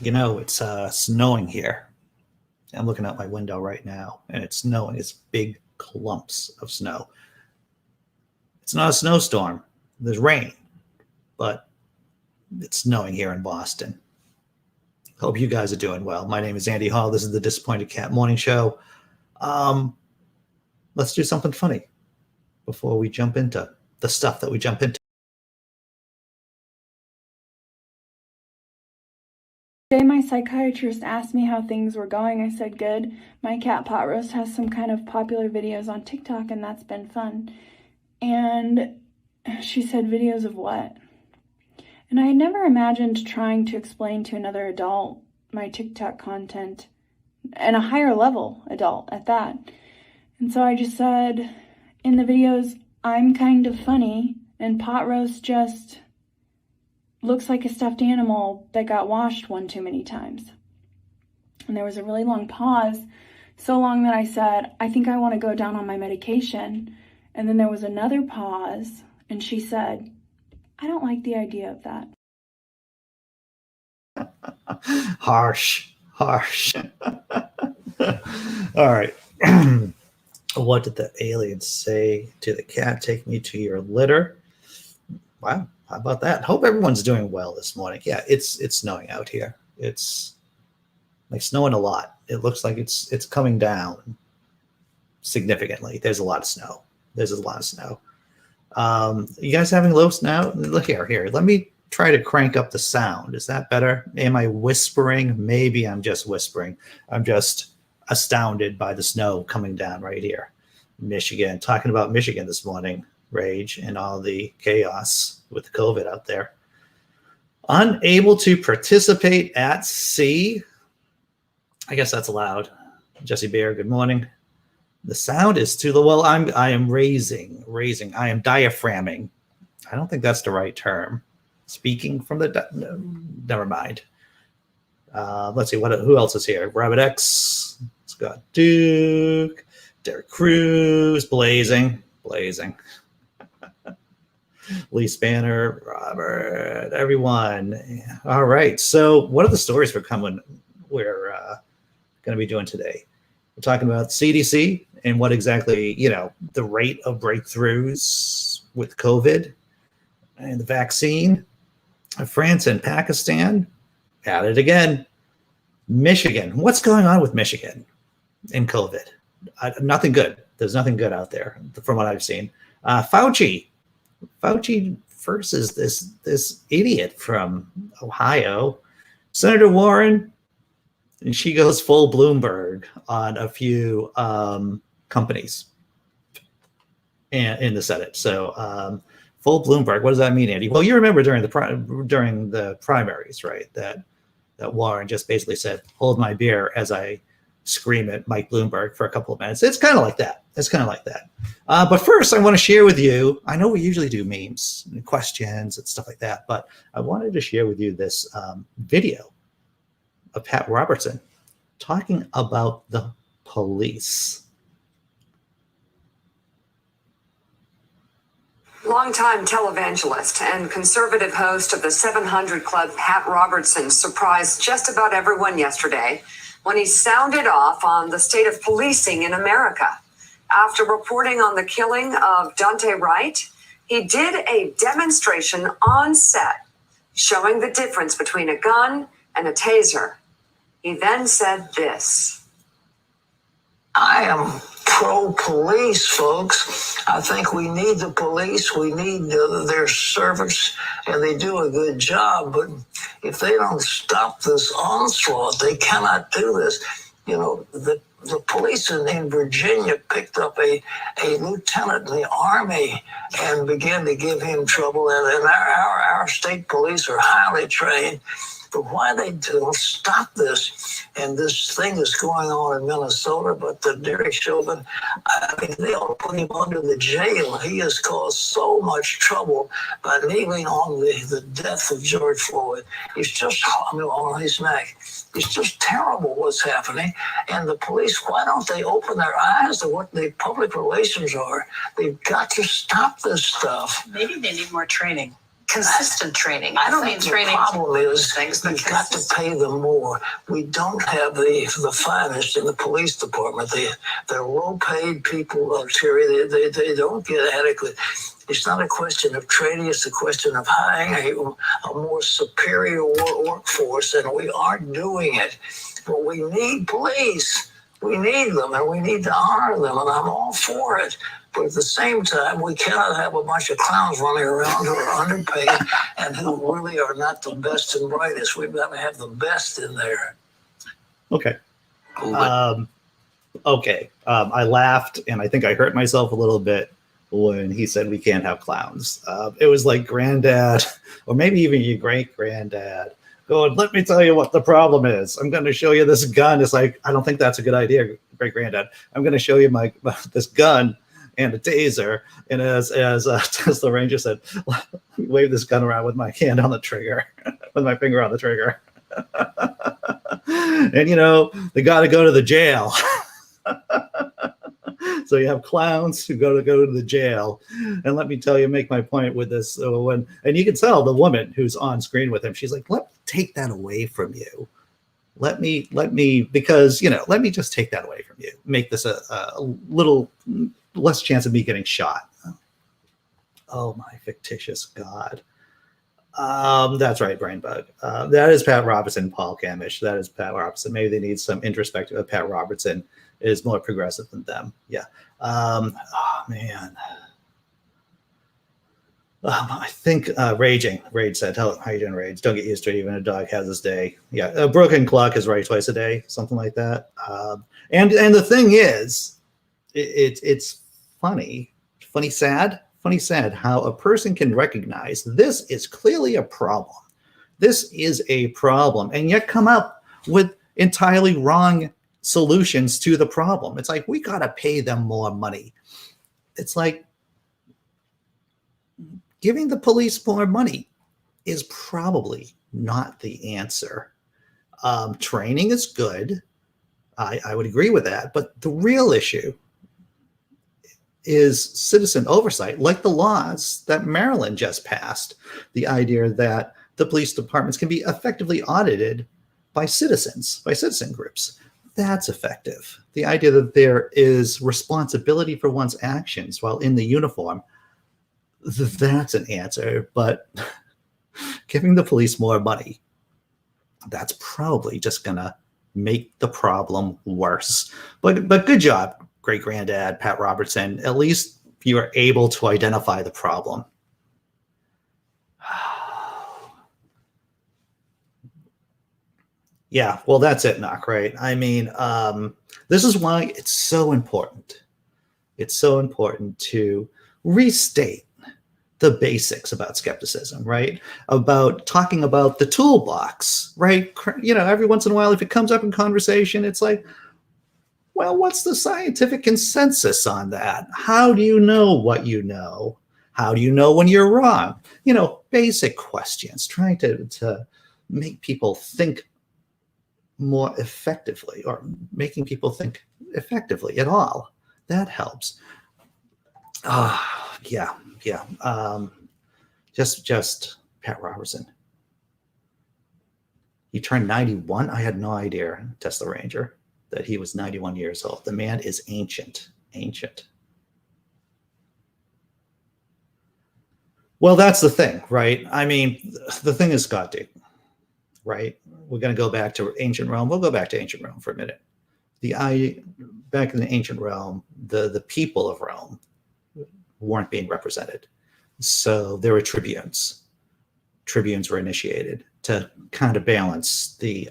You know, it's snowing here. I'm looking out my window right now, and it's snowing. It's big clumps of snow. It's not a snowstorm. There's rain, but it's snowing here in Boston. Hope you guys are doing well. My name is Andy Hall. This is the Disappointed Cat Morning Show. Let's do something funny before we jump into the stuff that we jump into. Today, my psychiatrist asked me how things were going. I said, good. My cat Pot Roast has some kind of popular videos on TikTok, and that's been fun. And she said, videos of what? And I had never imagined trying to explain to another adult my TikTok content, and a higher level adult at that. And so I just said, in the videos, I'm kind of funny, and Pot Roast just looks like a stuffed animal that got washed one too many times. And there was a really long pause, so long that I said, I think I want to go down on my medication. And then there was another pause, and she said, I don't like the idea of that. Harsh. All right. What did the alien say to the cat? Take me to your litter. Wow. How about that? Hope everyone's doing well this morning. Yeah, it's snowing out here. It's like snowing a lot. It looks like it's coming down significantly. There's a lot of snow. You guys having low snow? Look here. Let me try to crank up the sound. Is that better? Am I whispering? Maybe I'm just whispering. I'm just astounded by the snow coming down right here. Michigan. Talking about Michigan this morning. Rage and all the chaos with the COVID out there. Unable to participate at sea. I guess that's allowed. Jesse Bear, good morning. The sound is too low. Well, I am raising. I am diaphragming. I don't think that's the right term. Speaking from the never mind. Let's see who else is here. Rabbit X, Scott Duke, Derek Cruz, blazing. Lee Spanner, Robert, everyone. All right. So what are the stories we're going to be doing today? We're talking about CDC and what exactly, the rate of breakthroughs with COVID and the vaccine. France and Pakistan, at it again. Michigan. What's going on with Michigan and COVID? Nothing good. There's nothing good out there from what I've seen. Fauci versus this idiot from Ohio, Senator Warren, and she goes full Bloomberg on a few companies in the Senate. So full Bloomberg. What does that mean, Andy? Well, you remember during the primaries, right? That Warren just basically said, "Hold my beer," as I scream at Mike Bloomberg for a couple of minutes. It's kind of like that. But first, I want to share with you, I know we usually do memes and questions and stuff like that, but I wanted to share with you this video of Pat Robertson talking about the police. Longtime televangelist and conservative host of the 700 Club, Pat Robertson, surprised just about everyone yesterday when he sounded off on the state of policing in America. After reporting on the killing of Dante Wright, he did a demonstration on set showing the difference between a gun and a taser. He then said this. I am pro-police, folks. I think we need the police. We need their service, and they do a good job. But if they don't stop this onslaught, they cannot do this. The police in Virginia picked up a lieutenant in the Army and began to give him trouble. And our state police are highly trained. But why they don't stop this? And this thing is going on in Minnesota, but the Derek Chauvin, they ought to put him under the jail. He has caused so much trouble by kneeling on the death of George Floyd. It's just, on his neck. It's just terrible what's happening. And the police, why don't they open their eyes to what the public relations are? They've got to stop this stuff. Maybe they need more training. consistent training. I I don't think mean training. The problem is things, but you've got to pay them more. We don't have the finest in the police department. They're low-paid people, Terry. They don't get adequate. It's not a question of training. It's a question of hiring a more superior workforce, and we aren't doing it. But we need police. We need them, and we need to honor them, and I'm all for it. But at the same time, we cannot have a bunch of clowns running around who are underpaid and who really are not the best and brightest. We've got to have the best in there. Okay. I laughed, and I think I hurt myself a little bit when he said we can't have clowns. It was like granddad, or maybe even your great-granddad, going, let me tell you what the problem is. I'm going to show you this gun. It's like, I don't think that's a good idea, great-granddad. I'm going to show you this gun and a taser. And as the ranger said, wave this gun around with my hand on the trigger, with my finger on the trigger. And, they got to go to the jail. So you have clowns who go to the jail. And let me tell you, make my point with this. And you can tell the woman who's on screen with him, she's like, let me take that away from you. Let me, because, let me just take that away from you. Make this a little less chance of me getting shot. Oh, my fictitious God. That's right, Brain Bug. That is Pat Robertson, Paul Camish. That is Pat Robertson. Maybe they need some introspective. Pat Robertson is more progressive than them. Yeah. Oh, man. I think Rage said, how you doing, Rage? Don't get used to it. Even a dog has his day. Yeah. A broken clock is right twice a day, something like that. And the thing is, it's funny, sad how a person can recognize this is clearly a problem. This is a problem, and yet come up with entirely wrong solutions to the problem. It's like, we got to pay them more money. It's like, giving the police more money is probably not the answer. Training is good. I would agree with that. But the real issue is citizen oversight, like the laws that Maryland just passed. The idea that the police departments can be effectively audited by citizen groups. That's effective. The idea that there is responsibility for one's actions while in the uniform, that's an answer. But giving the police more money, that's probably just gonna make the problem worse. But good job, great granddad Pat Robertson. At least you are able to identify the problem. Yeah, well, that's it, Knock, right? I mean, this is why it's so important. It's so important to restate the basics about skepticism, right? About talking about the toolbox, right? Every once in a while, if it comes up in conversation, it's like, well, what's the scientific consensus on that? How do you know what you know? How do you know when you're wrong? Basic questions, trying to make people think more effectively, or making people think effectively at all. That helps. Yeah. Just Pat Robertson. He turned 91. I had no idea, Tesla Ranger, that he was 91 years old. The man is ancient. Well, that's the thing, right? I mean, the thing is, Scott Dick, right? We're going to go back to ancient Rome. We'll go back to ancient Rome for a minute. Back in the ancient Rome, the people of Rome weren't being represented. So there were tribunes. Tribunes were initiated to kind of balance the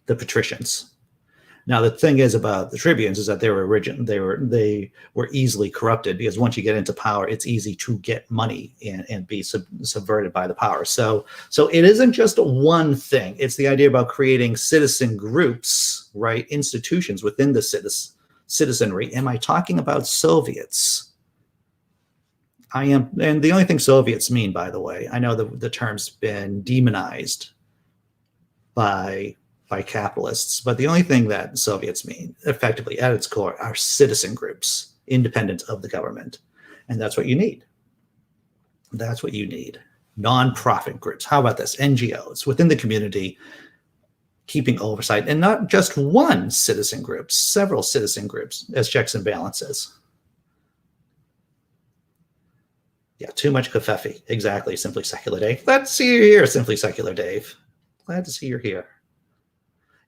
patricians. Now, the thing is about the tribunes is that they were easily corrupted, because once you get into power, it's easy to get money and be subverted by the power. So it isn't just one thing. It's the idea about creating citizen groups, right? Institutions within the citizenry. Am I talking about Soviets? I am. And the only thing Soviets mean, by the way, I know the term's been demonized by capitalists, but the only thing that Soviets mean effectively at its core are citizen groups, independent of the government. And that's what you need. That's what you need. Nonprofit groups. How about this? NGOs within the community, keeping oversight, and not just one citizen group, several citizen groups as checks and balances. Yeah, too much kafefe. Exactly, Simply Secular Dave. Glad to see you here, Simply Secular Dave. Glad to see you're here.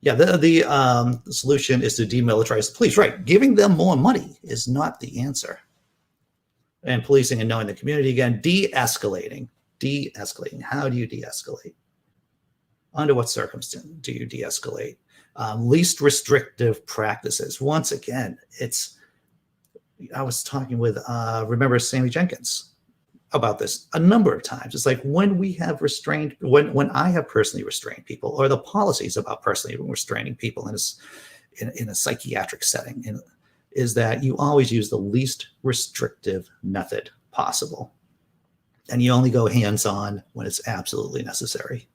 Yeah, the solution is to demilitarize the police. Right, giving them more money is not the answer. And policing and knowing the community again, de-escalating. De-escalating. How do you de-escalate? Under what circumstance do you de-escalate? Least restrictive practices. Once again, I was talking with, remember Sammy Jenkins about this a number of times. It's like when we have restrained, when I have personally restrained people, or the policies about personally restraining people in a psychiatric setting, is that you always use the least restrictive method possible. And you only go hands-on when it's absolutely necessary.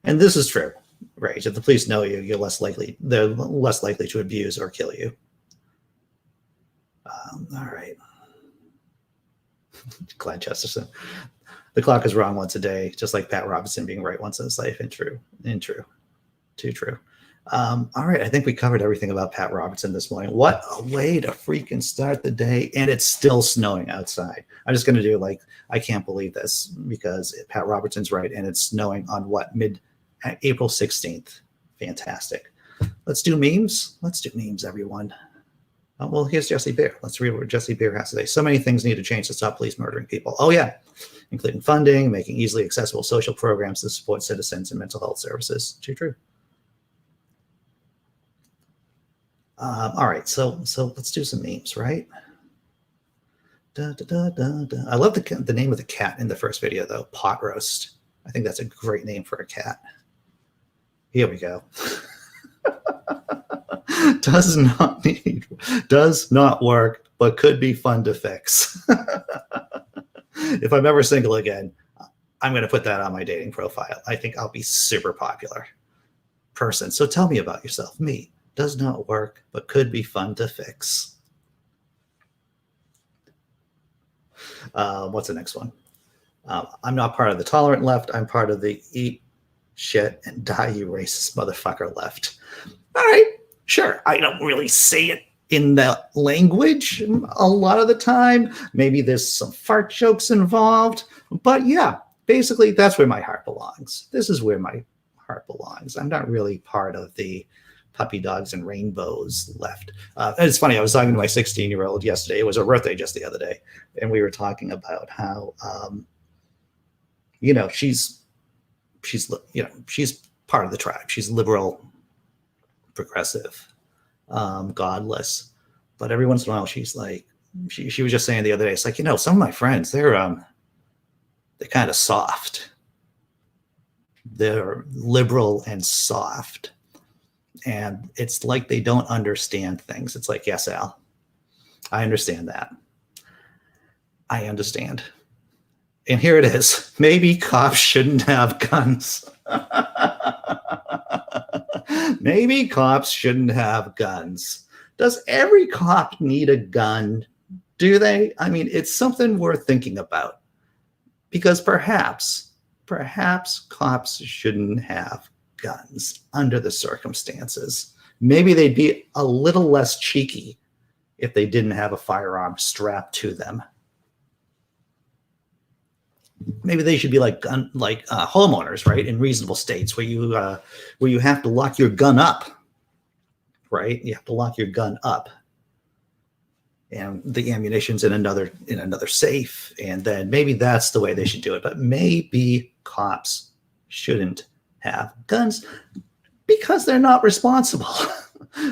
And this is true, right? If the police know you, they're less likely to abuse or kill you. All right. Glenn Chesterton. The clock is wrong once a day, just like Pat Robertson being right once in his life. And true. Too true. All right. I think we covered everything about Pat Robertson this morning. What a way to freaking start the day. And it's still snowing outside. I'm just going to do I can't believe this, because Pat Robertson's right. And it's snowing on April 16th. Fantastic. Let's do memes. Let's do memes, everyone. Well, here's Jesse Bear. Let's read what Jesse Bear has to say. So many things need to change to stop police murdering people. Oh, yeah. Including funding, making easily accessible social programs to support citizens and mental health services. Too true. All right. So let's do some memes, right? Da, da, da, da, da. I love the name of the cat in the first video, though. Pot Roast. I think that's a great name for a cat. Here we go. Does not work, but could be fun to fix. If I'm ever single again, I'm going to put that on my dating profile. I think I'll be super popular person. So tell me about yourself. Me. Does not work, but could be fun to fix. What's the next one? I'm not part of the tolerant left. I'm part of the eat shit and die you racist motherfucker left. All right. Sure, I don't really say it in that language a lot of the time. Maybe there's some fart jokes involved. But yeah, basically, that's where my heart belongs. This is where my heart belongs. I'm not really part of the puppy dogs and rainbows left. And it's funny, I was talking to my 16-year-old yesterday. It was her birthday just the other day. And we were talking about how, she's part of the tribe. She's liberal, progressive, godless, but every once in a while she's like, she was just saying the other day, it's like, some of my friends, they're kind of soft. They're liberal and soft, and it's like they don't understand things. It's like, yes, Al, I understand that. I understand. And here it is. Maybe cops shouldn't have guns. Maybe cops shouldn't have guns. Does every cop need a gun? Do they? I mean, it's something worth thinking about, because perhaps cops shouldn't have guns under the circumstances. Maybe they'd be a little less cheeky if they didn't have a firearm strapped to them. Maybe they should be like homeowners, right? In reasonable states where you have to lock your gun up, right? You have to lock your gun up, and the ammunition's in another safe, and then maybe that's the way they should do it. But maybe cops shouldn't have guns because they're not responsible.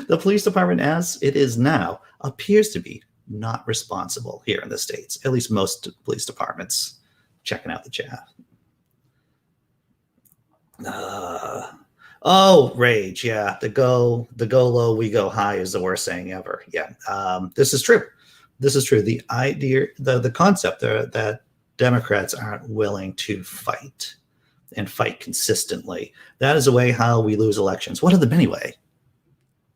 The police department, as it is now, appears to be not responsible here in the States. At least most police departments. Checking out the chat. Rage. Yeah. The go low, we go high is the worst saying ever. Yeah. This is true. The idea, the concept that Democrats aren't willing to fight and fight consistently. That is a way how we lose elections. What are the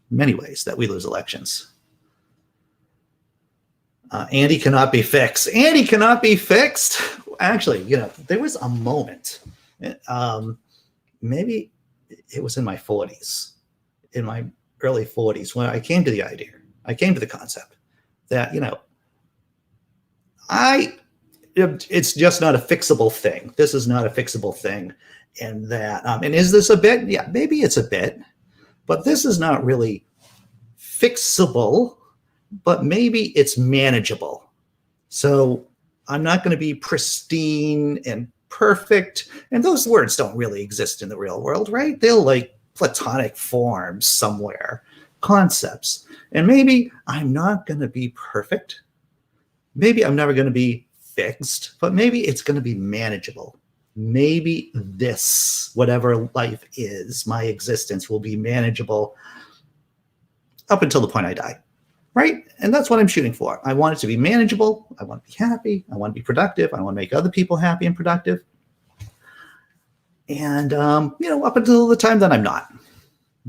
many ways that we lose elections? Andy cannot be fixed. Andy cannot be fixed. Actually, there was a moment, maybe it was in my 40s, in my early 40s, when I came to the idea, I came to the concept that, it's just not a fixable thing. This is not a fixable thing. And that, and is this a bit? Yeah, maybe it's a bit, but this is not really fixable, but maybe it's manageable. So I'm not going to be pristine and perfect. And those words don't really exist in the real world, right? They're like platonic forms somewhere, concepts. And maybe I'm not going to be perfect. Maybe I'm never going to be fixed, but maybe it's going to be manageable. Maybe this, whatever life is, my existence will be manageable up until the point I die, right? And that's what I'm shooting for. I want it to be manageable. I want to be happy. I want to be productive. I want to make other people happy and productive. And, up until the time that I'm not.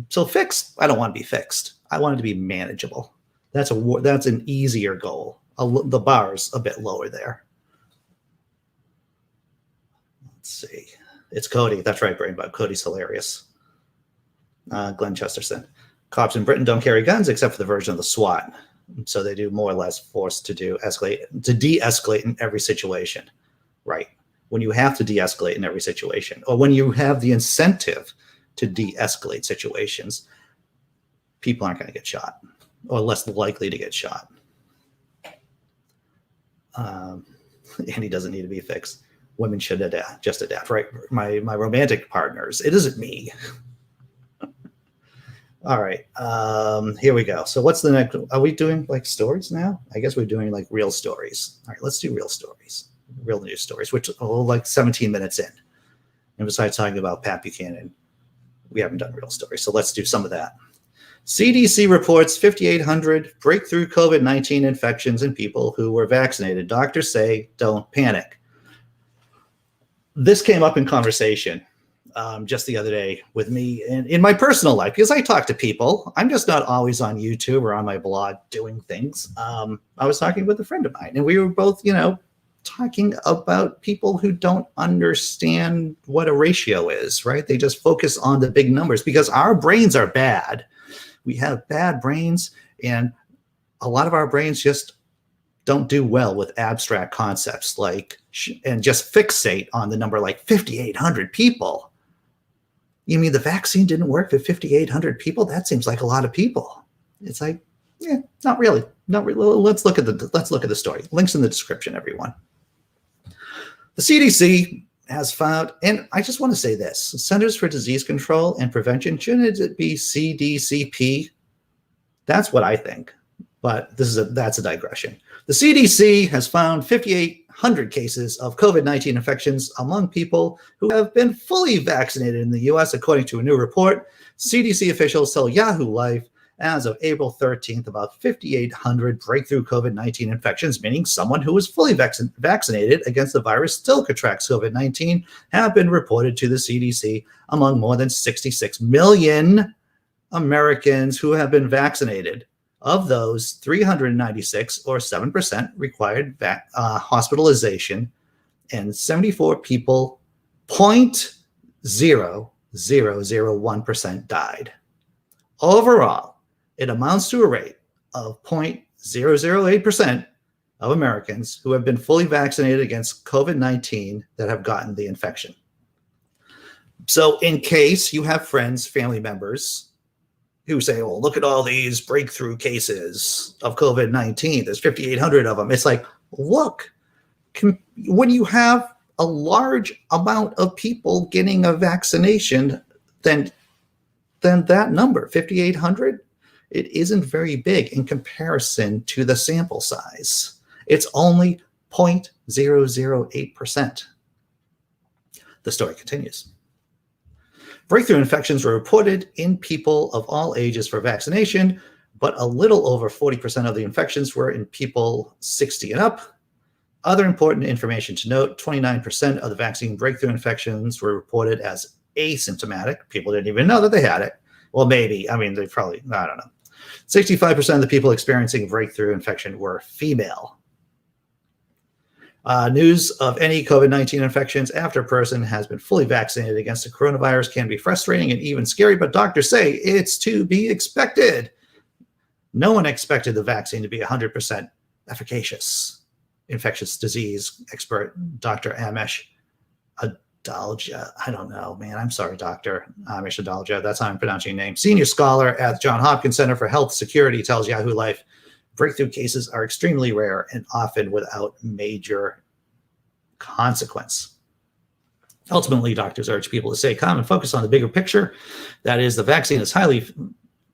So fixed, I don't want to be fixed. I want it to be manageable. That's an easier goal. The bar's a bit lower there. Let's see. It's Cody. That's right, Brainbug. Cody's hilarious. Glenn Chesterton. Cops in Britain don't carry guns except for the version of the SWAT. So they do more or less force to de-escalate in every situation. Right. When you have to de-escalate in every situation, or when you have the incentive to de-escalate situations, people aren't going to get shot, or less likely to get shot. And he doesn't need to be fixed. Women should adapt, right? My romantic partners. It isn't me. All right. Here we go. So what's the next? Are we doing like stories now? I guess we're doing like real stories. All right, let's do real stories, real news stories, which are like 17 minutes in. And besides talking about Pat Buchanan, we haven't done real stories. So let's do some of that. CDC reports 5,800 breakthrough COVID-19 infections in people who were vaccinated. Doctors say don't panic. This came up in conversation just the other day with me in my personal life, because I talk to people. I'm just not always on YouTube or on my blog doing things. I was talking with a friend of mine, and we were both, talking about people who don't understand what a ratio is, right? They just focus on the big numbers because our brains are bad. We have bad brains, and a lot of our brains just don't do well with abstract concepts and just fixate on the number like 5,800 people. You mean the vaccine didn't work for 5,800 people? That seems like a lot of people. It's like, yeah, not really. Not really. Let's look at the story. Links in the description, everyone. The CDC has found, and I just want to say this: Centers for Disease Control and Prevention, shouldn't it be CDCP? That's what I think, but that's a digression. The CDC has found 5,800 cases of COVID-19 infections among people who have been fully vaccinated in the U.S., according to a new report. CDC officials tell Yahoo Life as of April 13th, about 5,800 breakthrough COVID-19 infections, meaning someone who was fully vaccinated against the virus still contracts COVID-19, have been reported to the CDC among more than 66 million Americans who have been vaccinated. Of those, 396, or 7%, required hospitalization, and 74 people, 0.0001%, died. Overall, it amounts to a rate of 0.008% of Americans who have been fully vaccinated against COVID-19 that have gotten the infection. So in case you have friends, family members who say, well, look at all these breakthrough cases of COVID-19, there's 5,800 of them. It's like, look, when you have a large amount of people getting a vaccination, then that number, 5,800, it isn't very big in comparison to the sample size. It's only 0.008%. The story continues. Breakthrough infections were reported in people of all ages for vaccination, but a little over 40% of the infections were in people 60 and up. Other important information to note, 29% of the vaccine breakthrough infections were reported as asymptomatic. People didn't even know that they had it. Well, maybe. I mean, they probably, I don't know. 65% of the people experiencing breakthrough infection were female. News of any COVID-19 infections after a person has been fully vaccinated against the coronavirus can be frustrating and even scary, but doctors say it's to be expected. No one expected the vaccine to be 100% efficacious. Infectious disease expert Dr. Amish Adalja. I don't know, man. I'm sorry, Dr. Amish Adalja. That's how I'm pronouncing your name. Senior scholar at Johns Hopkins Center for Health Security tells Yahoo Life breakthrough cases are extremely rare and often without major consequence. Ultimately, doctors urge people to stay calm and focus on the bigger picture. That is, the vaccine is highly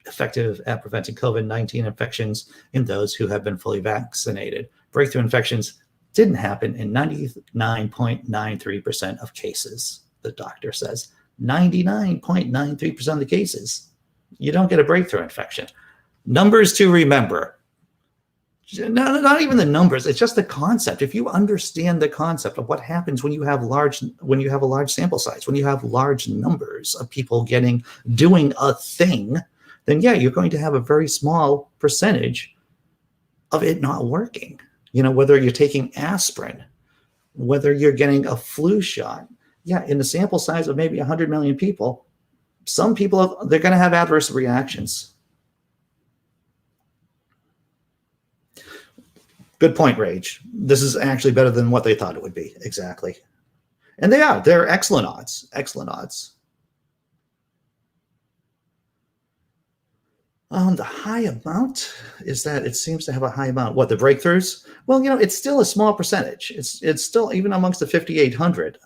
effective at preventing COVID-19 infections in those who have been fully vaccinated. Breakthrough infections didn't happen in 99.93% of cases, the doctor says. 99.93% of the cases. You don't get a breakthrough infection. Numbers to remember. No, not even the numbers. It's just the concept. If you understand the concept of what happens when you have a large sample size, when you have large numbers of people doing a thing, then yeah, you're going to have a very small percentage of it not working. Whether you're taking aspirin, whether you're getting a flu shot, yeah, in the sample size of maybe 100 million people, some people they're going to have adverse reactions. Good point, Rage. This is actually better than what they thought it would be. Exactly. And they're excellent odds. Excellent odds. The high amount is that it seems to have a high amount. What, the breakthroughs? Well, it's still a small percentage. It's still, even amongst the 5,800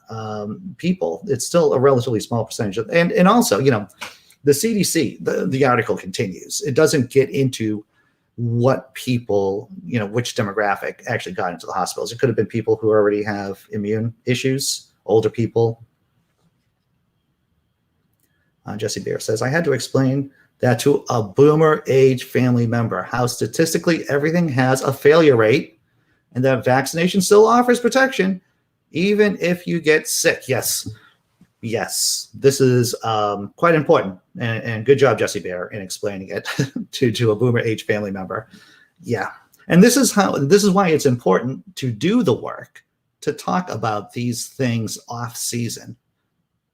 people, it's still a relatively small percentage. And also, the CDC, the article continues. It doesn't get into what people, which demographic actually got into the hospitals. It could have been people who already have immune issues, older people. Jesse Bear says, I had to explain that to a boomer age family member, how statistically everything has a failure rate and that vaccination still offers protection, even if you get sick. Yes, this is quite important, and good job, Jesse Bear, in explaining it to a boomer age family member. Yeah, and this is why it's important to do the work, to talk about these things off season.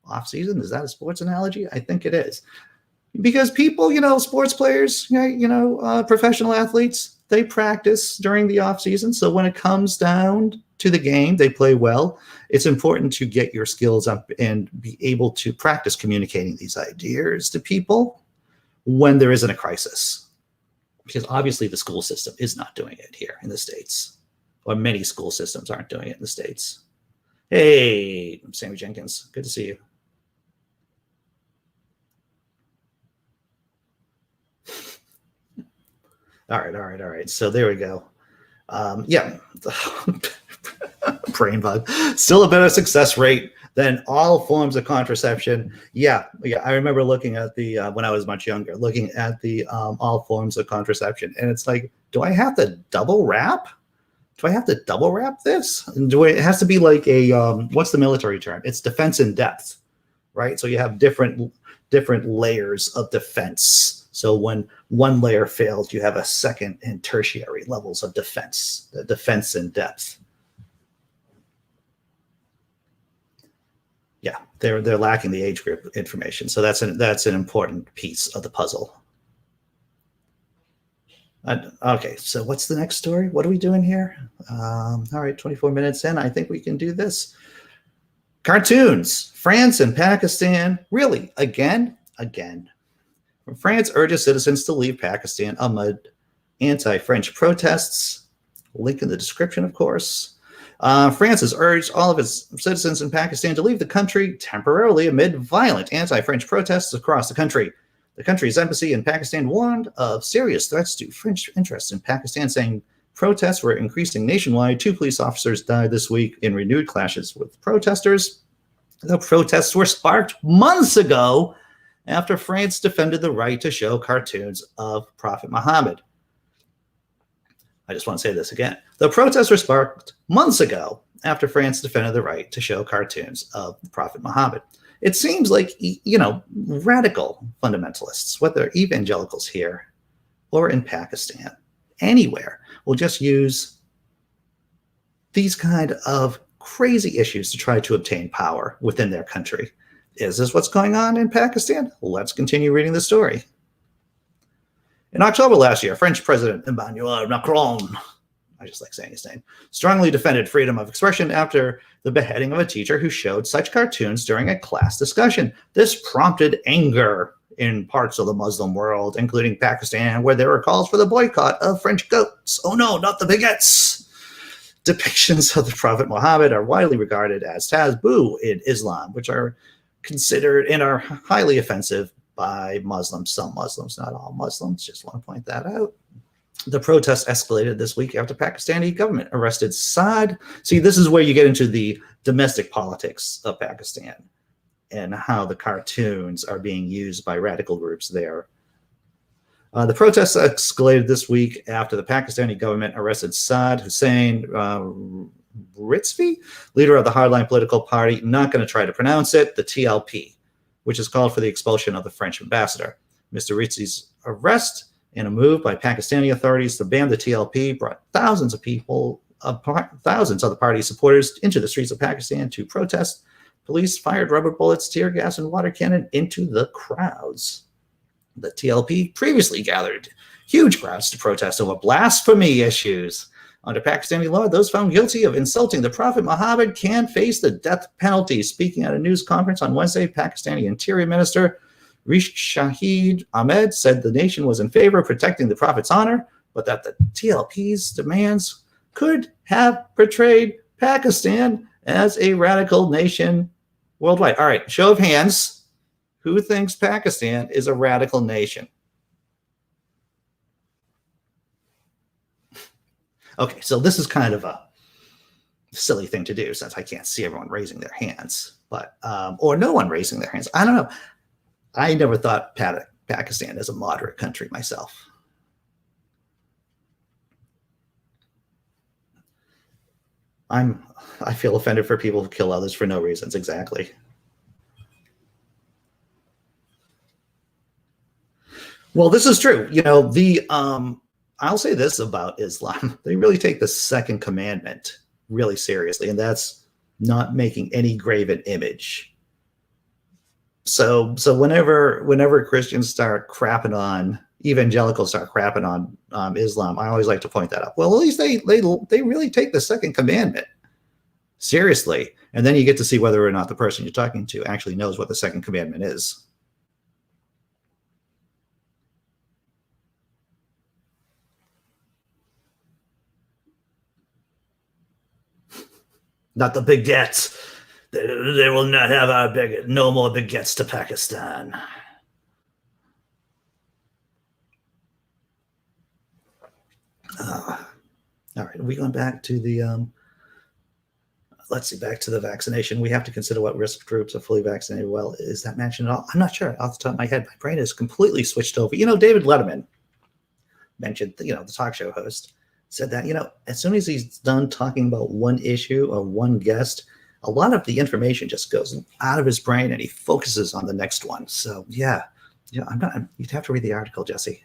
Off season, is that a sports analogy? I think it is, because people, sports players, professional athletes, they practice during the off season. So when it comes down to the game, they play well. It's important to get your skills up and be able to practice communicating these ideas to people when there isn't a crisis. Because obviously the school system is not doing it here in the States, or many school systems aren't doing it in the States. Hey, Sammy Jenkins, good to see you. All right. So there we go. Yeah. Brain bug. Still a better success rate than all forms of contraception. Yeah. I remember looking at the, when I was much younger, looking at the all forms of contraception. And it's like, do I have to double wrap? Do I have to double wrap this? And it has to be like a, what's the military term? It's defense in depth, right? So you have different layers of defense. So when one layer fails, you have a second and tertiary levels of defense, the defense in depth. Yeah, they're lacking the age group information. So that's an important piece of the puzzle. Okay, so what's the next story? What are we doing here? All right, 24 minutes in. I think we can do this. Cartoons. France and Pakistan. Really? Again. France urges citizens to leave Pakistan amid anti-French protests. Link in the description, of course. France has urged all of its citizens in Pakistan to leave the country temporarily amid violent anti-French protests across the country. The country's embassy in Pakistan warned of serious threats to French interests in Pakistan, saying protests were increasing nationwide. 2 police officers died this week in renewed clashes with protesters. The protests were sparked months ago after France defended the right to show cartoons of Prophet Muhammad. I just want to say this again. The protests were sparked months ago after France defended the right to show cartoons of Prophet Muhammad. It seems like, radical fundamentalists, whether evangelicals here or in Pakistan, anywhere, will just use these kind of crazy issues to try to obtain power within their country. Is this what's going on in Pakistan? Let's continue reading the story. In October last year, French President Emmanuel Macron, I just like saying his name, strongly defended freedom of expression after the beheading of a teacher who showed such cartoons during a class discussion. This prompted anger in parts of the Muslim world, including Pakistan, where there were calls for the boycott of French goats. Oh no, not the baguettes! Depictions of the Prophet Muhammad are widely regarded as taboo in Islam, which are considered and are highly offensive by Muslims. Some Muslims, not all Muslims. Just want to point that out. The protests escalated this week after Pakistani government arrested Saad. See, this is where you get into the domestic politics of Pakistan and how the cartoons are being used by radical groups there. The protests escalated this week after the Pakistani government arrested Saad Hussein Rizvi, leader of the hardline political party, not going to try to pronounce it, the TLP, which has called for the expulsion of the French ambassador. Mr. Rizvi's arrest in a move by Pakistani authorities to ban the TLP brought thousands of people, thousands of the party's supporters into the streets of Pakistan to protest. Police fired rubber bullets, tear gas, and water cannon into the crowds. The TLP previously gathered huge crowds to protest over blasphemy issues. Under Pakistani law, those found guilty of insulting the Prophet Muhammad can face the death penalty. Speaking at a news conference on Wednesday, Pakistani Interior Minister Rish Shahid Ahmed said the nation was in favor of protecting the Prophet's honor, but that the TLP's demands could have portrayed Pakistan as a radical nation worldwide. All right, show of hands. Who thinks Pakistan is a radical nation? Okay, so this is kind of a silly thing to do since I can't see everyone raising their hands, but or no one raising their hands. I don't know. I never thought Pakistan as a moderate country myself. I feel offended for people who kill others for no reasons. Exactly. Well, this is true. You know, I'll say this about Islam. They really take the second commandment really seriously, and that's not making any graven image. So whenever Christians start crapping on, evangelicals start crapping on Islam, I always like to point that out. Well, at least they really take the second commandment seriously, and then you get to see whether or not the person you're talking to actually knows what the second commandment is. Not the baguettes. They will not have our no more baguettes to Pakistan. All right, we going back to the let's see, back to the vaccination. We have to consider what risk groups are fully vaccinated. Well, is that mentioned at all? I'm not sure. Off the top of my head, my brain is completely switched over. You know, David Letterman mentioned, the talk show host, said that, as soon as he's done talking about one issue or one guest, a lot of the information just goes out of his brain and he focuses on the next one. So you'd have to read the article, Jesse.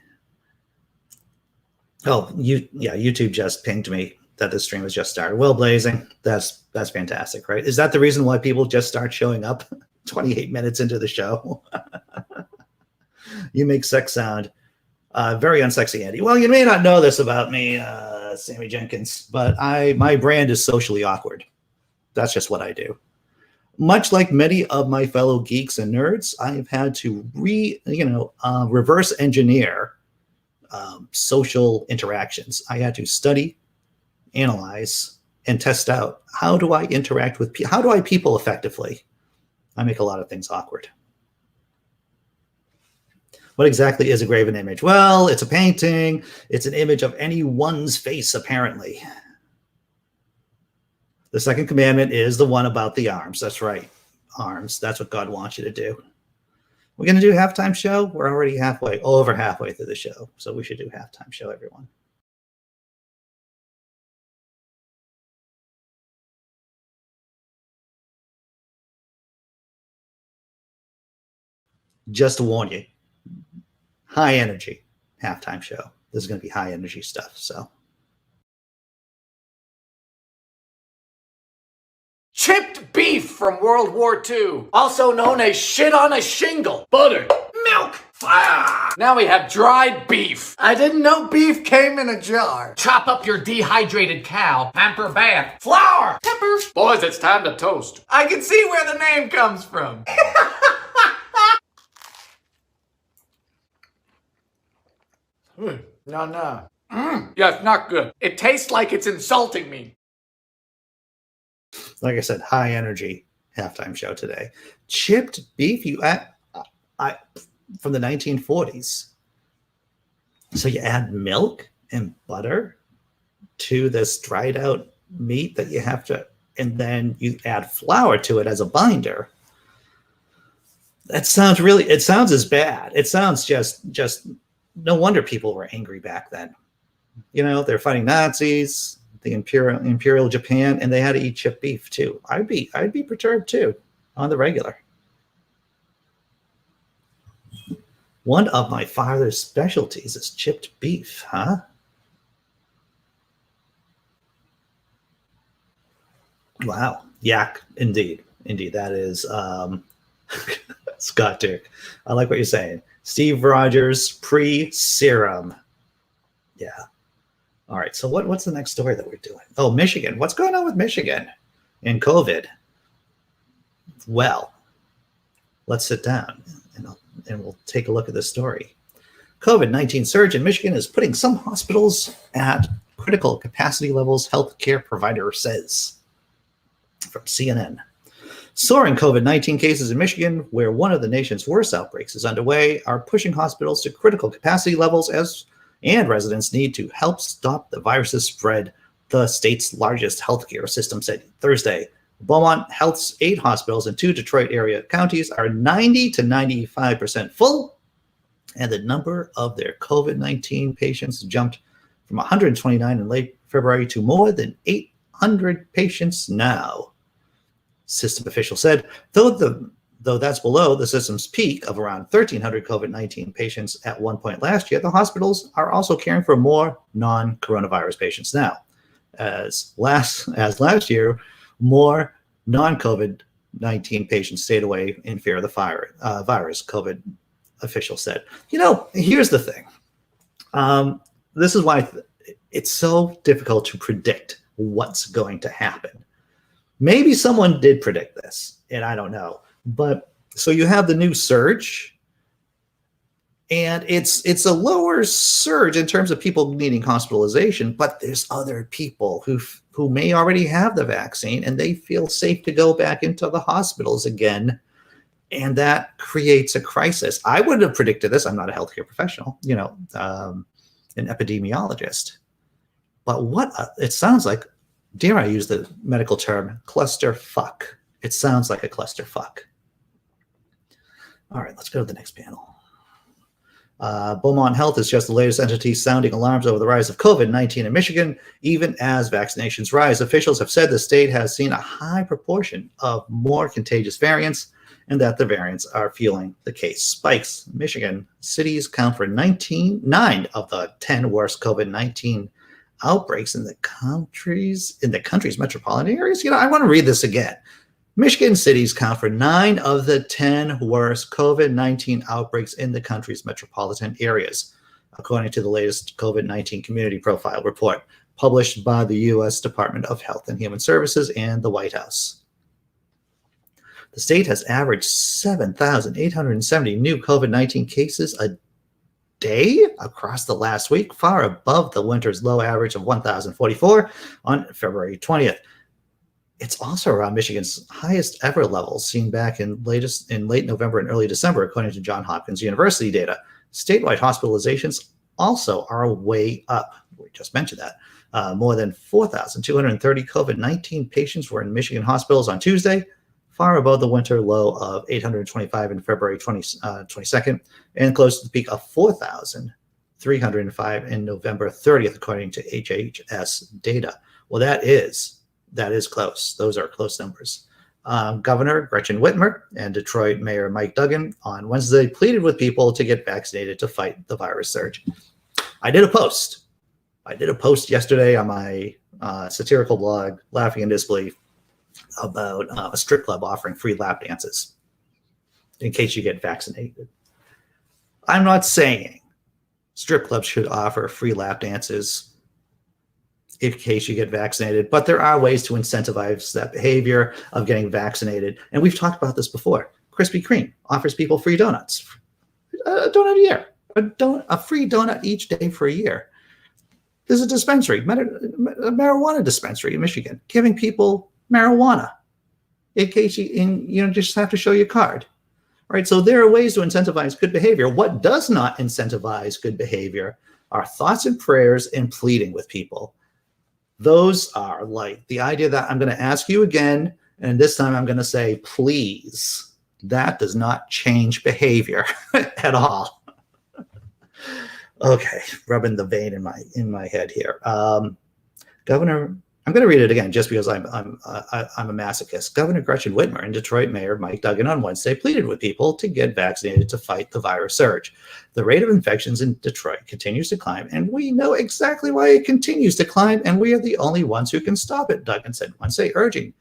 Oh, YouTube just pinged me that the stream has just started. Well, blazing. That's fantastic, right? Is that the reason why people just start showing up 28 minutes into the show? You make sex sound very unsexy, Andy. Well, you may not know this about me, Sammy Jenkins, but my brand is socially awkward. That's just what I do. Much like many of my fellow geeks and nerds, I have had to reverse engineer social interactions. I had to study, analyze, and test out, how do I interact with people? How do I people effectively? I make a lot of things awkward. What exactly is a graven image? Well, it's a painting. It's an image of anyone's face, apparently. The second commandment is the one about the arms. That's right. Arms. That's what God wants you to do. We're going to do a halftime show. We're already over halfway through the show. So we should do halftime show, everyone. Just to warn you, high energy, halftime show. This is going to be high energy stuff. So Chipped beef from World War II, also known as shit on a shingle, butter, milk. Now we have dried beef. I didn't know beef came in a jar. Chop up your dehydrated cow, pamper bath, flour, peppers. Boys, it's time to toast. I can see where the name comes from. No. Yeah, it's not good. It tastes like it's insulting me. like I said, high energy halftime show today. Chipped beef, I from the 1940s. So you add milk and butter to this dried out meat that you have to, and then you add flour to it as a binder. It sounds as bad. It sounds just no wonder people were angry back then. You know, they're fighting Nazis, the Imperial Japan, and they had to eat chipped beef too. I'd be perturbed too, on the regular. One of my father's specialties is chipped beef, huh? Wow. Yak, indeed. That is Scott Dick. I like what you're saying. Steve Rogers, pre-serum. Yeah. All right. So what's the next story that we're doing? Oh, Michigan. What's going on with Michigan and COVID? Well, let's sit down and we'll take a look at this story. COVID-19 surge in Michigan is putting some hospitals at critical capacity levels, healthcare provider says. From CNN. Soaring COVID-19 cases in Michigan, where one of the nation's worst outbreaks is underway, are pushing hospitals to critical capacity levels and residents need to help stop the virus's spread, the state's largest healthcare system said Thursday. Beaumont Health's 8 hospitals in 2 Detroit area counties are 90 to 95% full, and the number of their COVID-19 patients jumped from 129 in late February to more than 800 patients now. System officials said, though that's below the system's peak of around 1,300 COVID-19 patients at one point last year, the hospitals are also caring for more non-coronavirus patients now. As last year, more non-COVID-19 patients stayed away in fear of the virus, COVID officials said. You know, here's the thing. This is why it's so difficult to predict what's going to happen. Maybe someone did predict this, and I don't know. But so you have the new surge, and it's a lower surge in terms of people needing hospitalization, but there's other people who may already have the vaccine, and they feel safe to go back into the hospitals again, and that creates a crisis. I would have predicted this. I'm not a healthcare professional, an epidemiologist. But it sounds like, dare I use the medical term, clusterfuck. It sounds like a clusterfuck. All right, let's go to the next panel. Beaumont Health is just the latest entity sounding alarms over the rise of COVID-19 in Michigan. Even as vaccinations rise, officials have said the state has seen a high proportion of more contagious variants and that the variants are fueling the case spikes. Michigan cities count for 9 of the 10 worst COVID-19 outbreaks in the country's metropolitan areas. I want to read this again. Michigan cities count for 9 of the 10 worst COVID-19 outbreaks in the country's metropolitan areas, according to the latest COVID-19 community profile report published by the U.S. Department of Health and Human Services and the White House. The state has averaged 7,870 new COVID-19 cases a day across the last week, far above the winter's low average of 1,044 on February 20th. It's also around Michigan's highest ever levels seen back in late November and early December, according to Johns Hopkins University data. Statewide hospitalizations also are way up. We just mentioned that. More than 4,230 COVID-19 patients were in Michigan hospitals on Tuesday, far above the winter low of 825 in February 22nd, and close to the peak of 4,305 in November 30th, according to HHS data. Well, that is close. Those are close numbers. Governor Gretchen Whitmer and Detroit Mayor Mike Duggan on Wednesday pleaded with people to get vaccinated to fight the virus surge. I did a post. Yesterday on my satirical blog, Laughing in Disbelief, about a strip club offering free lap dances in case you get vaccinated. I'm not saying strip clubs should offer free lap dances in case you get vaccinated, but there are ways to incentivize that behavior of getting vaccinated. And we've talked about this before. Krispy Kreme offers people free donuts, a donut a year, a free donut each day for a year. There's a dispensary, a marijuana dispensary in Michigan, giving people marijuana in case you just have to show your card. Right? So there are ways to incentivize good behavior. What does not incentivize good behavior are thoughts and prayers and pleading with people. Those are like the idea that I'm going to ask you again, and this time I'm going to say, please. That does not change behavior at all. Okay, rubbing the vein in my head here. Governor, I'm going to read it again just because I'm a masochist. Governor Gretchen Whitmer and Detroit Mayor Mike Duggan on Wednesday pleaded with people to get vaccinated to fight the virus surge. The rate of infections in Detroit continues to climb, and we know exactly why it continues to climb, and we are the only ones who can stop it, Duggan said Wednesday, urging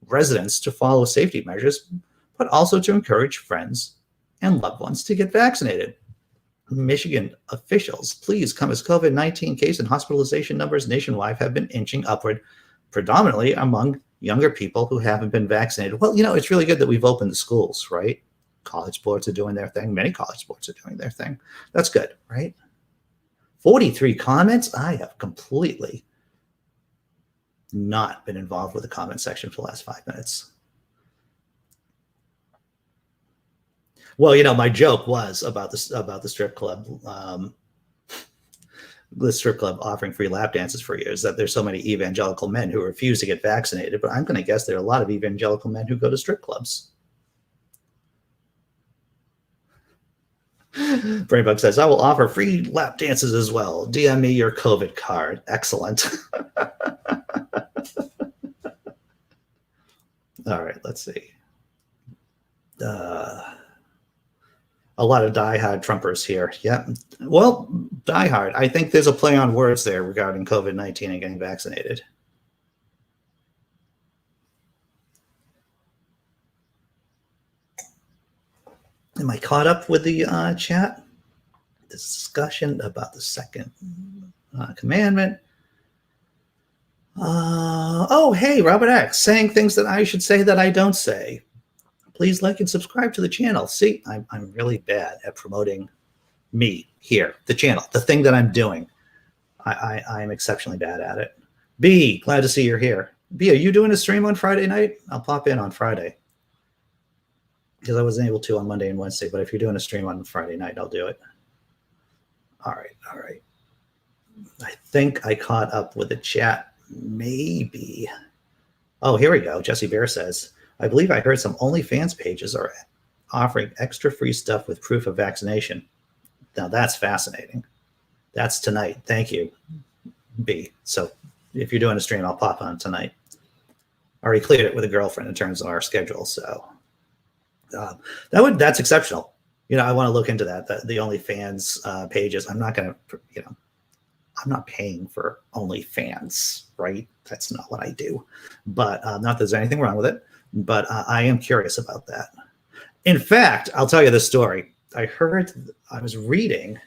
residents to follow safety measures, but also to encourage friends and loved ones to get vaccinated. Michigan officials, please come as COVID-19 case and hospitalization numbers nationwide have been inching upward, predominantly among younger people who haven't been vaccinated. Well, it's really good that we've opened the schools, right? College sports are doing their thing. Many college sports are doing their thing. That's good, right? 43 comments. I have completely not been involved with the comment section for the last 5 minutes. Well, my joke was about the strip club, the strip club offering free lap dances for years, that there's so many evangelical men who refuse to get vaccinated. But I'm going to guess there are a lot of evangelical men who go to strip clubs. Brainbug says, I will offer free lap dances as well. DM me your COVID card. Excellent. All right, let's see. A lot of diehard Trumpers here. Yeah. Well, diehard. I think there's a play on words there regarding COVID-19 and getting vaccinated. Am I caught up with the chat? This discussion about the second commandment. Oh, hey, Robert X, saying things that I should say that I don't say. Please like and subscribe to the channel. See, I'm really bad at promoting me here, the channel, the thing that I'm doing. I'm exceptionally bad at it. B, glad to see you're here. B, are you doing a stream on Friday night? I'll pop in on Friday because I wasn't able to on Monday and Wednesday. But if you're doing a stream on Friday night, I'll do it. All right. I think I caught up with the chat. Maybe. Oh, here we go. Jesse Bear says, I believe I heard some OnlyFans pages are offering extra free stuff with proof of vaccination. Now that's fascinating. That's tonight. Thank you, B. So if you're doing a stream, I'll pop on tonight. I already cleared it with a girlfriend in terms of our schedule. So that's exceptional. I want to look into that. The OnlyFans pages. I'm not going to, I'm not paying for OnlyFans, right? That's not what I do. But not that there's anything wrong with it. But I am curious about that. In fact, I'll tell you this story. I was reading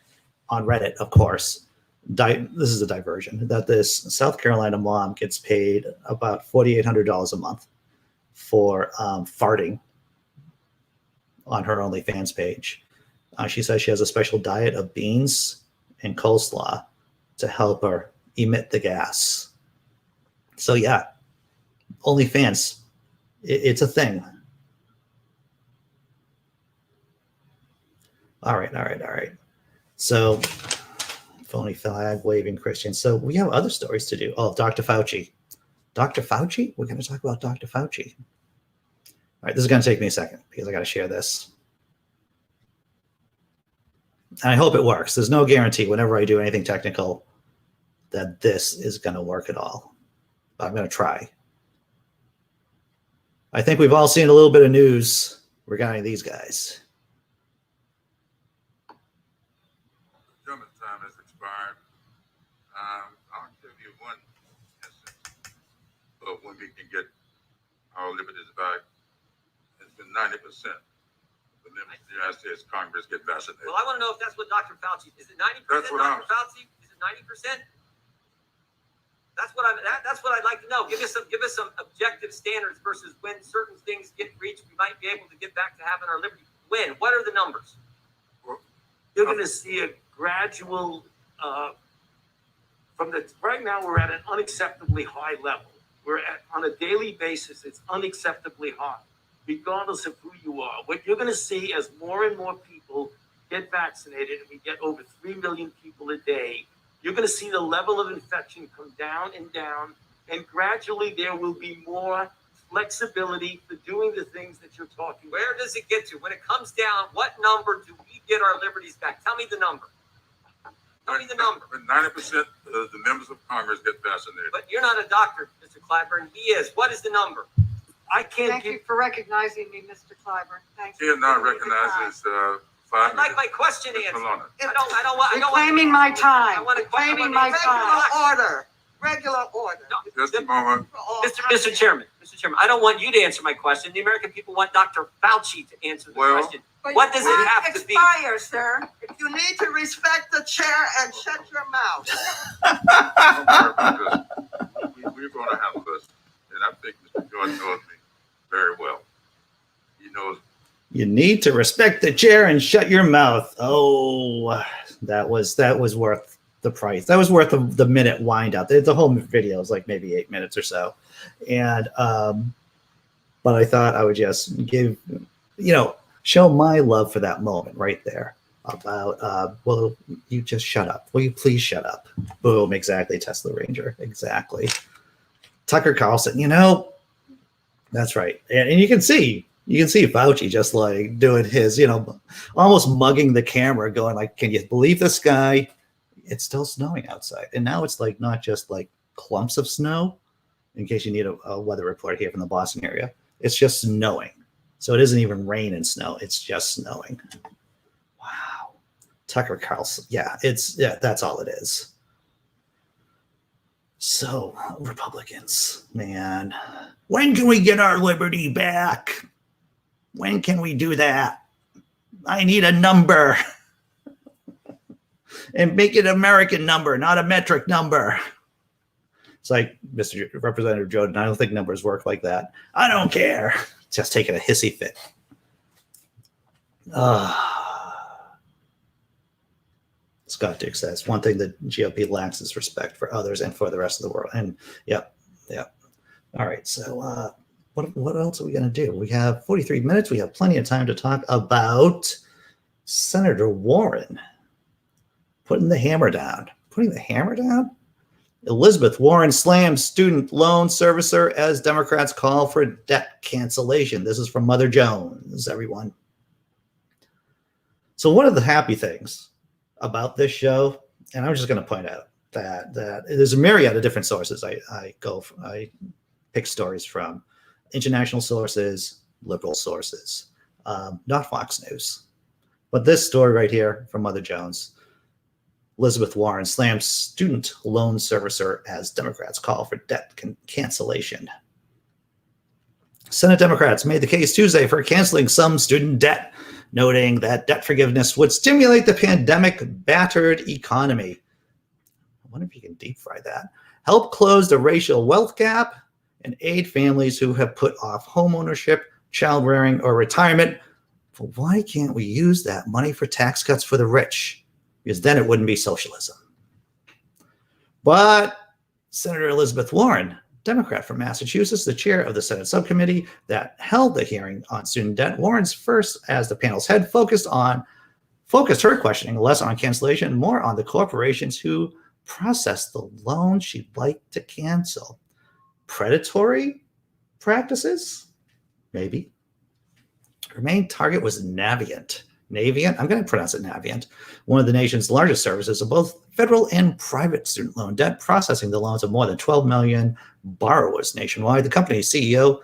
on Reddit, of course, this is a diversion, that this South Carolina mom gets paid about $4,800 a month for farting on her OnlyFans page. She says she has a special diet of beans and coleslaw to help her emit the gas. So yeah, OnlyFans. It's a thing. All right. So, phony flag waving Christian. So we have other stories to do. Oh, Dr. Fauci. Dr. Fauci? We're going to talk about Dr. Fauci. All right, this is going to take me a second because I got to share this. And I hope it works. There's no guarantee whenever I do anything technical that this is going to work at all. But I'm going to try. I think we've all seen a little bit of news regarding these guys. Gentleman's time has expired. our liberties back, it's been 90%. The members of the United States Congress get vaccinated. Well, I want to know if that's what Dr. Fauci is. It 90%? That's what Dr. Fauci, is it 90%? That's what I'd like to know. Give us some objective standards versus when certain things get reached, we might be able to get back to having our liberty. When? What are the numbers? You're going to see a gradual, right now we're at an unacceptably high level. On a daily basis, it's unacceptably high, regardless of who you are. What you're going to see as more and more people get vaccinated, and we get over 3 million people a day, you're going to see the level of infection come down, and gradually there will be more flexibility for doing the things that you're talking about. Where does it get to? When it comes down, what number do we get our liberties back? Tell me the number. Tell me the number. 90% of the members of Congress get vaccinated. But you're not a doctor, Mr. Clyburn. He is. What is the number? I can't Thank you for recognizing me, Mr. Clyburn. Thank He you. is not recognized as 5 I'd like minutes. my question Mr. answered. Maloney. Reclaiming my time. I want to Reclaiming my time. Order. Regular order. Just a moment. Mr. Chairman, I don't want you to answer my question. The American people want Dr. Fauci to answer the Well, question. What does it have to be? Expire, sir. If you need to respect the chair and shut your mouth. We're going to handle this, and I think Mr. Jordan knows me very well. He knows. You need to respect the chair and shut your mouth. Oh, that was worth the price. That was worth the minute wind up. The whole video is like maybe 8 minutes or so, and but I thought I would just give, show my love for that moment right there about, will you just shut up? Will you please shut up? Boom, exactly, Tesla Ranger, exactly. Tucker Carlson, that's right. And you can see Fauci just like doing his, almost mugging the camera, going like, can you believe this guy? It's still snowing outside. And now it's like not just like clumps of snow, in case you need a weather report here from the Boston area. It's just snowing. So it isn't even rain and snow. It's just snowing. Wow. Tucker Carlson. Yeah, that's all it is. So, Republicans, man, when can we get our liberty back? When can we do that? I need a number. And make it an American number, not a metric number. It's like, Mr. Representative Jordan, I don't think numbers work like that. I don't care. Just taking a hissy fit. Scott Dick says, one thing that GOP lacks is respect for others and for the rest of the world. And yep. All right, so what else are we going to do? We have 43 minutes. We have plenty of time to talk about Senator Warren putting the hammer down. Elizabeth Warren slams student loan servicer as Democrats call for debt cancellation. This is from Mother Jones, everyone. So one of the happy things about this show, and I'm just going to point out that there's a myriad of different sources I pick stories from. International sources, liberal sources, not Fox News. But this story right here from Mother Jones, Elizabeth Warren slams student loan servicer as Democrats call for debt cancellation. Senate Democrats made the case Tuesday for canceling some student debt, noting that debt forgiveness would stimulate the pandemic-battered economy. I wonder if you can deep fry that. Help close the racial wealth gap and aid families who have put off homeownership, child rearing, or retirement. But why can't we use that money for tax cuts for the rich? Because then it wouldn't be socialism. But Senator Elizabeth Warren, Democrat from Massachusetts, the chair of the Senate subcommittee that held the hearing on student debt, Warren's first as the panel's head focused her questioning less on cancellation, more on the corporations who processed the loan she'd like to cancel. Predatory practices? Maybe. Her main target was Navient. I'm going to pronounce it Navient, one of the nation's largest services of both federal and private student loan debt, processing the loans of more than 12 million borrowers nationwide. The company's CEO,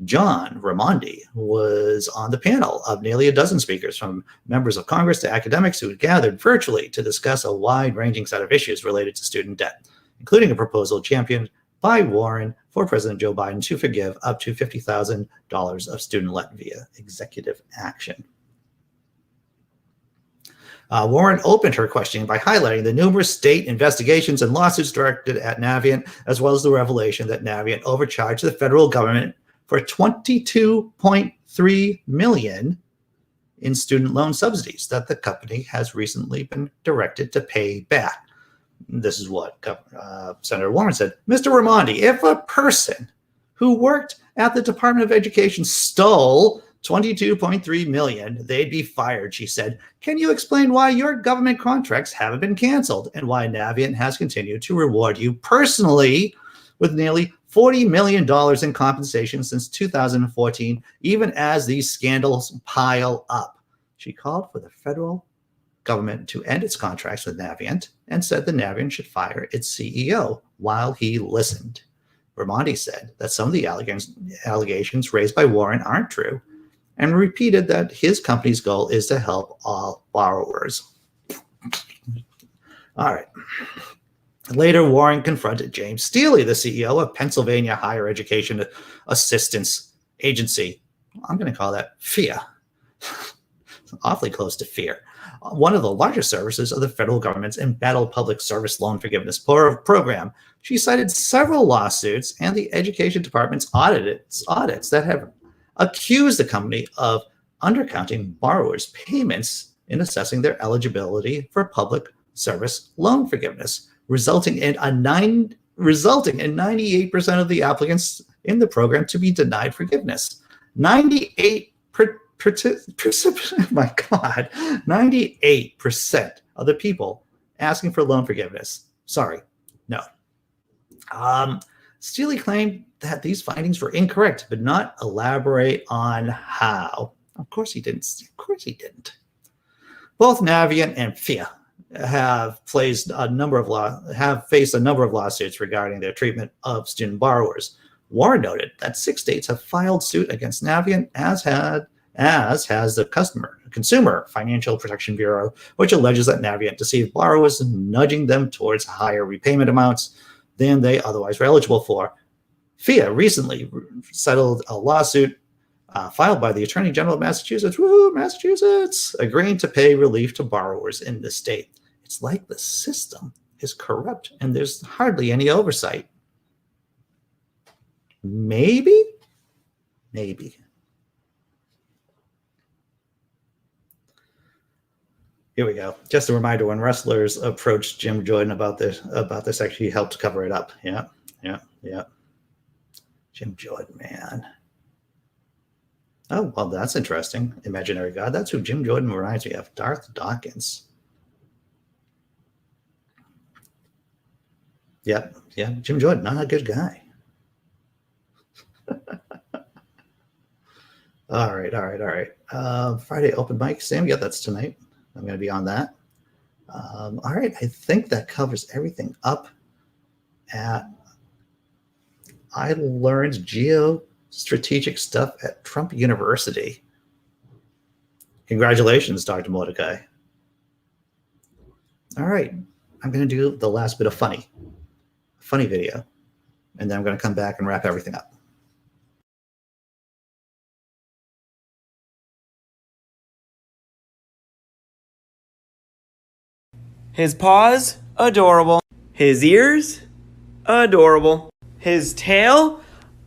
John Raimondi, was on the panel of nearly a dozen speakers, from members of Congress to academics, who had gathered virtually to discuss a wide-ranging set of issues related to student debt, including a proposal championed by Warren for President Joe Biden to forgive up to $50,000 of student debt via executive action. Warren opened her questioning by highlighting the numerous state investigations and lawsuits directed at Navient, as well as the revelation that Navient overcharged the federal government for $22.3 million in student loan subsidies that the company has recently been directed to pay back. This is what Senator Warren said. Mr. Raimondi, if a person who worked at the Department of Education stole $22.3 million, they'd be fired, she said. Can you explain why your government contracts haven't been canceled and why Navient has continued to reward you personally with nearly $40 million in compensation since 2014, even as these scandals pile up? She called for the federal government to end its contracts with Navient and said the Navient should fire its CEO while he listened. Raimondi said that some of the allegations raised by Warren aren't true and repeated that his company's goal is to help all borrowers. All right. Later, Warren confronted James Steele, the CEO of Pennsylvania Higher Education Assistance Agency. I'm going to call that FEA. Awfully close to fear. One of the largest services of the federal government's embattled public service loan forgiveness program. She cited several lawsuits and the education department's audits that have accused the company of undercounting borrowers' payments in assessing their eligibility for public service loan forgiveness, resulting in 98% of the applicants in the program to be denied forgiveness. 98% my God, 98% of the people asking for loan forgiveness. Sorry, no. Steele claimed that these findings were incorrect, but not elaborate on how. Of course he didn't. Both Navient and FEA have faced a number of lawsuits regarding their treatment of student borrowers. Warren noted that 6 states have filed suit against Navient, as has the Consumer Financial Protection Bureau, which alleges that Navient deceived borrowers, nudging them towards higher repayment amounts than they otherwise were eligible for. FEA recently settled a lawsuit filed by the Attorney General of Massachusetts, Massachusetts, agreeing to pay relief to borrowers in the state. It's like the system is corrupt and there's hardly any oversight. Maybe. Here we go. Just a reminder, when wrestlers approached Jim Jordan about this, actually he helped cover it up. Yeah. Jim Jordan, man. Oh, well, that's interesting. Imaginary God. That's who Jim Jordan reminds me of. Darth Dawkins. Yep. Yeah. Jim Jordan, not a good guy. All right. Friday open mic. Sam, yeah, that's tonight. I'm going to be on that. All right. I think that covers everything up at I learned geostrategic stuff at Trump University. Congratulations, Dr. Mordecai. All right. I'm going to do the last bit of funny video, and then I'm going to come back and wrap everything up. His paws, adorable. His ears, adorable. His tail,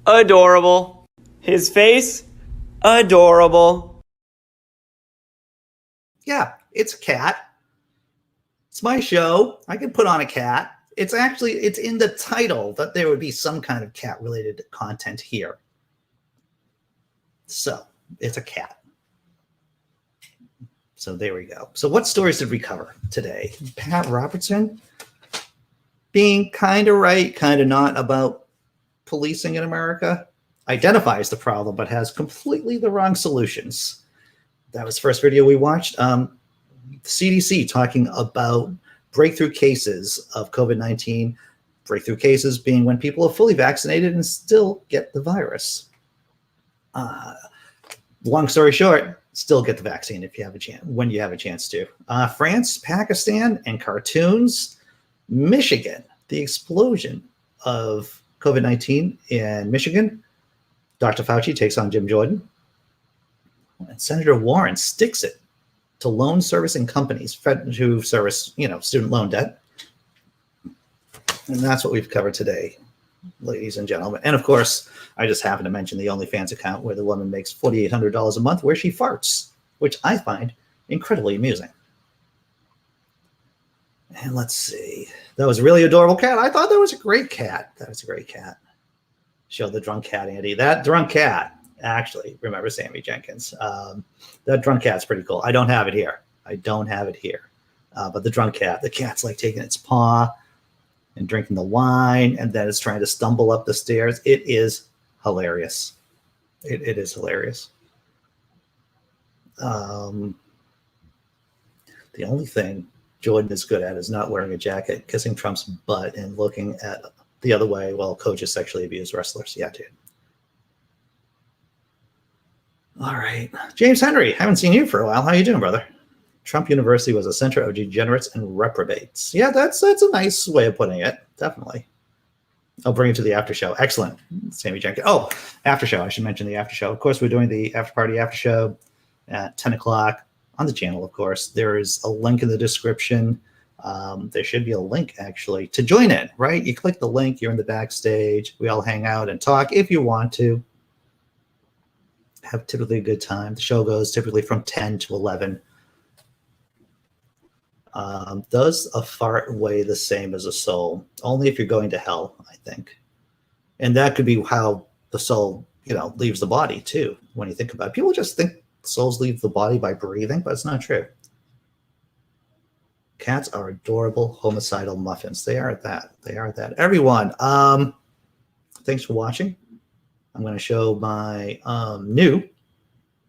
adorable. His face, adorable. Yeah, it's a cat. It's my show. I can put on a cat. It's in the title that there would be some kind of cat-related content here. So, it's a cat. So there we go. So what stories did we cover today? Pat Robertson being kind of right, kind of not about policing in America, identifies the problem, but has completely the wrong solutions. That was the first video we watched. CDC talking about breakthrough cases of COVID-19, breakthrough cases being when people are fully vaccinated and still get the virus. Long story short, still get the vaccine if you have a chance, when you have a chance to. France, Pakistan, and cartoons. Michigan, the explosion of COVID-19 in Michigan. Dr. Fauci takes on Jim Jordan. And Senator Warren sticks it to loan servicing companies who service, student loan debt. And that's what we've covered today, ladies and gentlemen. And of course, I just happened to mention the OnlyFans account where the woman makes $4,800 a month where she farts, which I find incredibly amusing. And let's see. That was a really adorable cat. I thought that was a great cat. That was a great cat. Show the drunk cat, Andy. That drunk cat, actually, remember Sammy Jenkins. That drunk cat's pretty cool. I don't have it here. But the drunk cat, the cat's like taking its paw and drinking the wine, and then it's trying to stumble up the stairs. It is hilarious. It is hilarious. The only thing Jordan is good at is not wearing a jacket, kissing Trump's butt, and looking at the other way while coaches sexually abuse wrestlers. Yeah, dude. All right. James Henry, haven't seen you for a while. How you doing, brother? Trump University was a center of degenerates and reprobates. Yeah, that's a nice way of putting it. Definitely. I'll bring you to the after show. Excellent, Sammy Jenkins. Oh, after show. I should mention the after show. Of course, we're doing the after party after show at 10 o'clock on the channel, of course. There is a link in the description. There should be a link, actually, to join in, right? You click the link. You're in the backstage. We all hang out and talk if you want to. Have typically a good time. The show goes typically from 10 to 11. Does a fart weigh the same as a soul? Only if you're going to hell, I think. And that could be how the soul, leaves the body too. When you think about it, people just think souls leave the body by breathing, but it's not true. Cats are adorable homicidal muffins. They are that. Everyone, thanks for watching. I'm going to show my new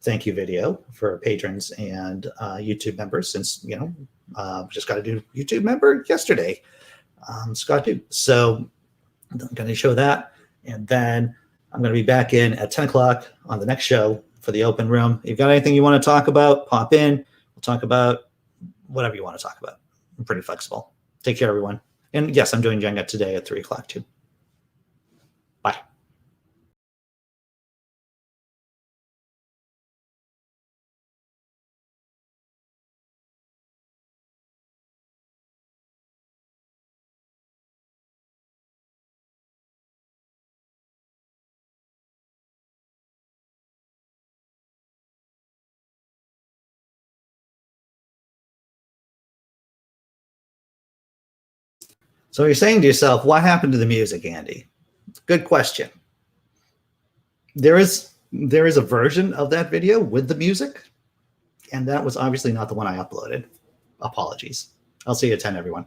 thank you video for patrons and YouTube members, since just got a new YouTube member yesterday, Scott Duke. So I'm going to show that, and then I'm going to be back in at 10 o'clock on the next show for the open room. If you've got anything you want to talk about, pop in. We'll talk about whatever you want to talk about. I'm pretty flexible. Take care, everyone. And yes, I'm doing Jenga today at 3 o'clock too. Bye. So you're saying to yourself, what happened to the music, Andy? Good question. There is a version of that video with the music, and that was obviously not the one I uploaded. Apologies. I'll see you at 10, everyone.